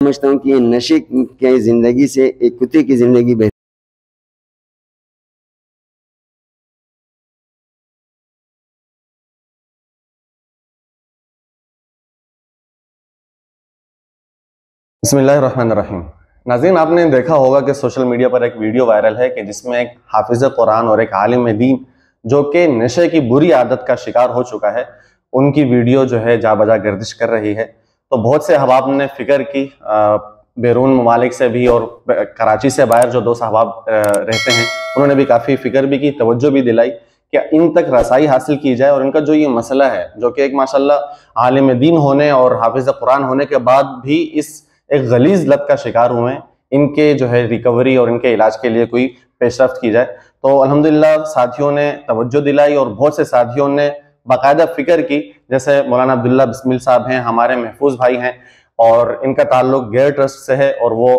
سمجھتا ہوں کہ یہ نشے کی زندگی سے ایک کتے کی زندگی بہتر. بسم اللہ الرحمن الرحیم. ناظرین، آپ نے دیکھا ہوگا کہ سوشل میڈیا پر ایک ویڈیو وائرل ہے کہ جس میں ایک حافظ قرآن اور ایک عالم دین جو کہ نشے کی بری عادت کا شکار ہو چکا ہے، ان کی ویڈیو جو ہے جا بجا گردش کر رہی ہے. تو بہت سے احباب نے فکر کی، بیرون ممالک سے بھی اور کراچی سے باہر جو دوست احباب رہتے ہیں انہوں نے بھی کافی فکر بھی کی، توجہ بھی دلائی کہ ان تک رسائی حاصل کی جائے. اور ان کا جو یہ مسئلہ ہے جو کہ ایک ماشاءاللہ عالم دین ہونے اور حافظ قرآن ہونے کے بعد بھی اس ایک غلیظ لت کا شکار ہوئے ہیں، ان کے جو ہے ریکوری اور ان کے علاج کے لیے کوئی پیش رفت کی جائے. تو الحمدللہ ساتھیوں نے توجہ دلائی اور بہت سے ساتھیوں نے باقاعدہ فکر کی. جیسے مولانا عبداللہ بسمل صاحب ہیں، ہمارے محفوظ بھائی ہیں، اور ان کا تعلق گیئر ٹرسٹ سے ہے، اور وہ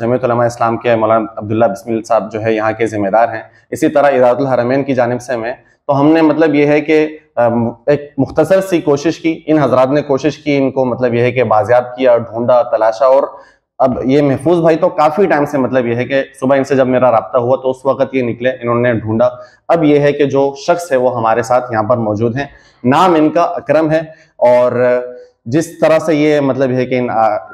جمعیت علماء اسلام کے مولانا عبداللہ بسمل صاحب جو ہے یہاں کے ذمہ دار ہیں. اسی طرح ادارۃ الحرمین کی جانب سے میں. تو ہم نے مطلب یہ ہے کہ ایک مختصر سی کوشش کی، ان حضرات نے کوشش کی، ان کو مطلب یہ ہے کہ بازیاب کیا، ڈھونڈا، تلاشا. اور اب یہ محفوظ بھائی تو کافی ٹائم سے مطلب یہ ہے کہ صبح ان سے جب میرا رابطہ ہوا تو اس وقت یہ نکلے، انہوں نے ڈھونڈا. اب یہ ہے کہ جو شخص ہے وہ ہمارے ساتھ یہاں پر موجود ہیں. نام ان کا اکرم ہے، اور جس طرح سے یہ مطلب ہے کہ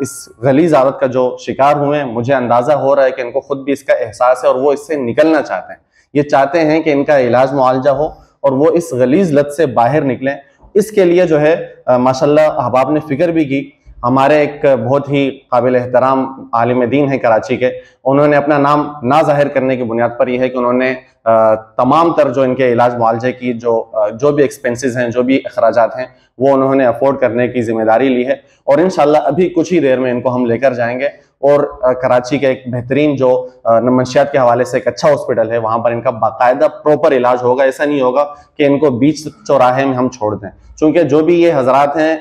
اس غلیظ عادت کا جو شکار ہوئے ہیں، مجھے اندازہ ہو رہا ہے کہ ان کو خود بھی اس کا احساس ہے اور وہ اس سے نکلنا چاہتے ہیں. یہ چاہتے ہیں کہ ان کا علاج معالجہ ہو اور وہ اس غلیظ لت سے باہر نکلیں. اس کے لیے جو ہے ماشاءاللہ احباب نے فکر بھی کی. ہمارے ایک بہت ہی قابل احترام عالم دین ہیں کراچی کے، انہوں نے اپنا نام نہ ظاہر کرنے کی بنیاد پر یہ ہے کہ انہوں نے تمام تر جو ان کے علاج معالجے کی جو بھی ایکسپنسز ہیں، جو بھی اخراجات ہیں، وہ انہوں نے افورڈ کرنے کی ذمہ داری لی ہے. اور انشاءاللہ ابھی کچھ ہی دیر میں ان کو ہم لے کر جائیں گے، اور کراچی کے ایک بہترین جو منشیات کے حوالے سے ایک اچھا ہاسپٹل ہے، وہاں پر ان کا باقاعدہ پروپر علاج ہوگا. ایسا نہیں ہوگا کہ ان کو بیچ چوراہے میں ہم چھوڑ دیں، چونکہ جو بھی یہ حضرات ہیں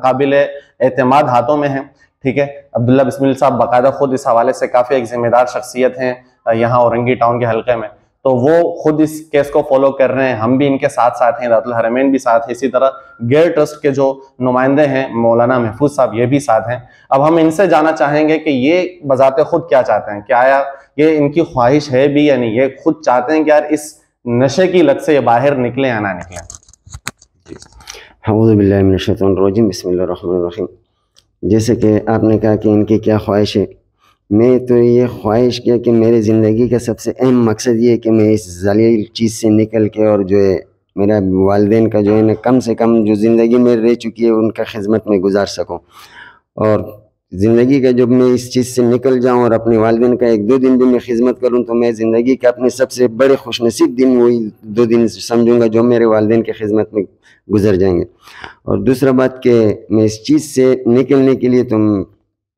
قابل اعتماد ہاتھوں میں ہیں. ٹھیک ہے، عبداللہ بسمل صاحب باقاعدہ خود اس حوالے سے کافی ایک ذمہ دار شخصیت ہیں یہاں اورنگی ٹاؤن کے حلقے میں. تو وہ خود اس کیس کو فالو کر رہے ہیں، ہم بھی ان کے ساتھ ہیں، ادارۃ الحرمین بھی ساتھ ہے. اسی طرح گیئر ٹرسٹ کے جو نمائندے ہیں مولانا محفوظ صاحب، یہ بھی ساتھ ہیں. اب ہم ان سے جاننا چاہیں گے کہ یہ بذات خود کیا چاہتے ہیں، کیا آیا یہ ان کی خواہش ہے بھی یا نہیں، یہ خود چاہتے ہیں کہ یار اس نشے کی لت سے یہ باہر نکلیں یا نہ نکلیں. اعوذ باللہ من الشیطان الرجیم. بسم اللہ الرحمن الرحیم. جیسے کہ آپ نے کہا کہ ان کی کیا خواہش ہے، میں تو یہ خواہش کیا کہ میرے زندگی کا سب سے اہم مقصد یہ ہے کہ میں اس ذلیل چیز سے نکل کے اور جو ہے میرا والدین کا جو ہے نا کم سے کم جو زندگی میں رہ چکی ہے ان کا خدمت میں گزار سکوں. اور زندگی کا جب میں اس چیز سے نکل جاؤں اور اپنے والدین کا 1-2 دن بھی میں خدمت کروں تو میں زندگی کے اپنے سب سے بڑے خوش نصیب دن وہی 2 دن سمجھوں گا جو میرے والدین کی خدمت میں گزر جائیں گے. اور دوسرا بات کہ میں اس چیز سے نکلنے کے لیے تم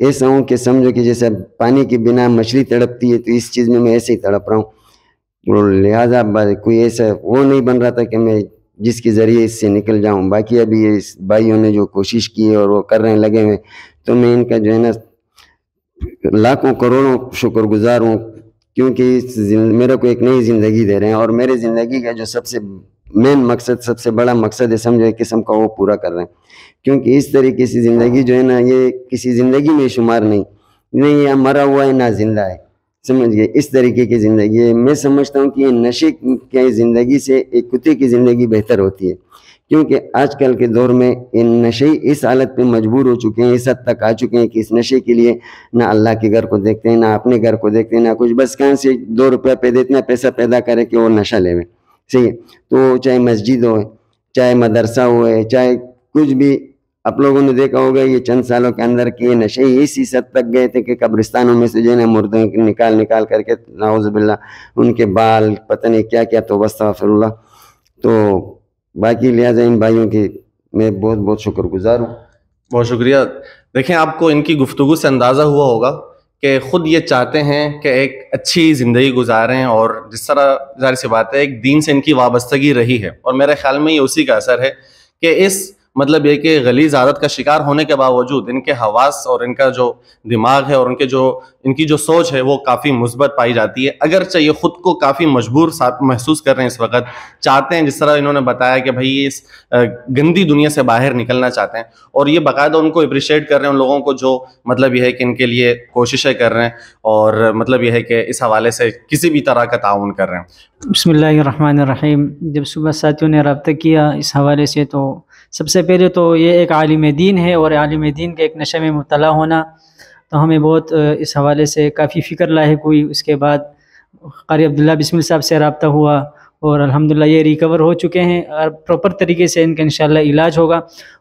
ایسا ہوں کہ سمجھو کہ جیسے پانی کے بنا مچھلی تڑپتی ہے، تو اس چیز میں ایسے ہی تڑپ رہا ہوں. اور لہٰذا کوئی ایسا وہ نہیں بن رہا تھا کہ میں جس کے ذریعے اس سے نکل جاؤں. باقی ابھی اس بھائیوں نے جو کوشش کی ہے اور وہ کر رہے ہیں، لگے ہوئے، تو میں ان کا جو ہے نا لاکھوں کروڑوں شکر گزار ہوں، کیونکہ میرے کو ایک نئی زندگی دے رہے ہیں. اور میرے زندگی کا جو سب سے مین مقصد، سب سے بڑا مقصد ہے سمجھو ایک قسم کا، وہ پورا کر رہے ہیں. کیونکہ اس طریقے سے زندگی جو ہے نا یہ کسی زندگی میں شمار نہیں، یہ مرا ہوا ہے نہ زندہ ہے، سمجھ گئے. اس طریقے کی زندگی ہے. میں سمجھتا ہوں کہ یہ نشے کی زندگی سے ایک کتے کی زندگی بہتر ہوتی ہے، کیونکہ آج کل کے دور میں ان نشے اس حالت پہ مجبور ہو چکے ہیں، اس حد تک آ چکے ہیں کہ اس نشے کے لیے نہ اللہ کے گھر کو دیکھتے ہیں، نہ اپنے گھر کو دیکھتے ہیں، نہ کچھ، بس کہاں سے 2 روپیہ اتنا پیسہ پیدا کرے کہ وہ نشہ لے ہوئے. صحیح ہے. تو چاہے مسجد ہو، چاہے مدرسہ ہوئے، چاہے کچھ بھی، آپ لوگوں نے دیکھا ہوگا یہ چند سالوں کے اندر کہ یہ نشے اس حد تک گئے تھے کہ قبرستانوں میں سے جو ہے نا مردوں نکال کر کے نعوذ باللہ ان کے بال پتہ نہیں کیا کیا، توبہ استغفر اللہ. تو باقی لہٰذا ان بھائیوں کی میں بہت بہت شکر گزار ہوں. بہت شکریہ. دیکھیں، آپ کو ان کی گفتگو سے اندازہ ہوا ہوگا کہ خود یہ چاہتے ہیں کہ ایک اچھی زندگی گزاریں، اور جس طرح ظاہر سی بات ہے ایک دین سے ان کی وابستگی رہی ہے، اور میرے خیال میں یہ اسی کا اثر ہے کہ اس مطلب یہ کہ غلیظ عادت کا شکار ہونے کے باوجود ان کے حواس اور ان کا جو دماغ ہے اور ان کی جو سوچ ہے وہ کافی مثبت پائی جاتی ہے، اگرچہ یہ خود کو کافی مجبور محسوس کر رہے ہیں اس وقت، چاہتے ہیں جس طرح انہوں نے بتایا کہ بھائی اس گندی دنیا سے باہر نکلنا چاہتے ہیں، اور یہ باقاعدہ ان کو اپریشیٹ کر رہے ہیں ان لوگوں کو جو مطلب یہ ہے کہ ان کے لیے کوششیں کر رہے ہیں اور مطلب یہ ہے کہ اس حوالے سے کسی بھی طرح کا تعاون کر رہے ہیں۔ بسم اللہ الرحمن الرحیم۔ جب صبح ساتھیوں نے رابطہ کیا اس حوالے سے، تو سب سے پہلے تو یہ ایک عالم دین ہے، اور عالم دین کے ایک نشے میں مبتلا ہونا، تو ہمیں بہت اس حوالے سے کافی فکر لاحق ہوئی۔ اس کے بعد قاری عبداللہ بسمل صاحب سے رابطہ ہوا، اور الحمدللہ یہ ریکور ہو چکے ہیں، اور پراپر طریقے سے ان کا انشاءاللہ علاج ہوگا،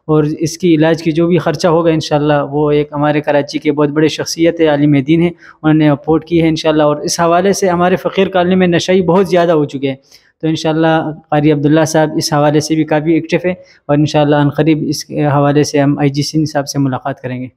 اور اس کی علاج کی جو بھی خرچہ ہوگا انشاءاللہ وہ ایک ہمارے کراچی کے بہت بڑے شخصیت ہے، عالم دین ہے، انہوں نے اپورٹ کی ہے انشاءاللہ۔ اور اس حوالے سے ہمارے فقیر کالونی میں نشئی بہت زیادہ ہو چکے ہیں، تو انشاءاللہ قاری عبداللہ صاحب اس حوالے سے بھی کافی ایکٹیو ہے، اور انشاءاللہ عنقریب اس کے حوالے سے ہم IGC صاحب سے ملاقات کریں گے۔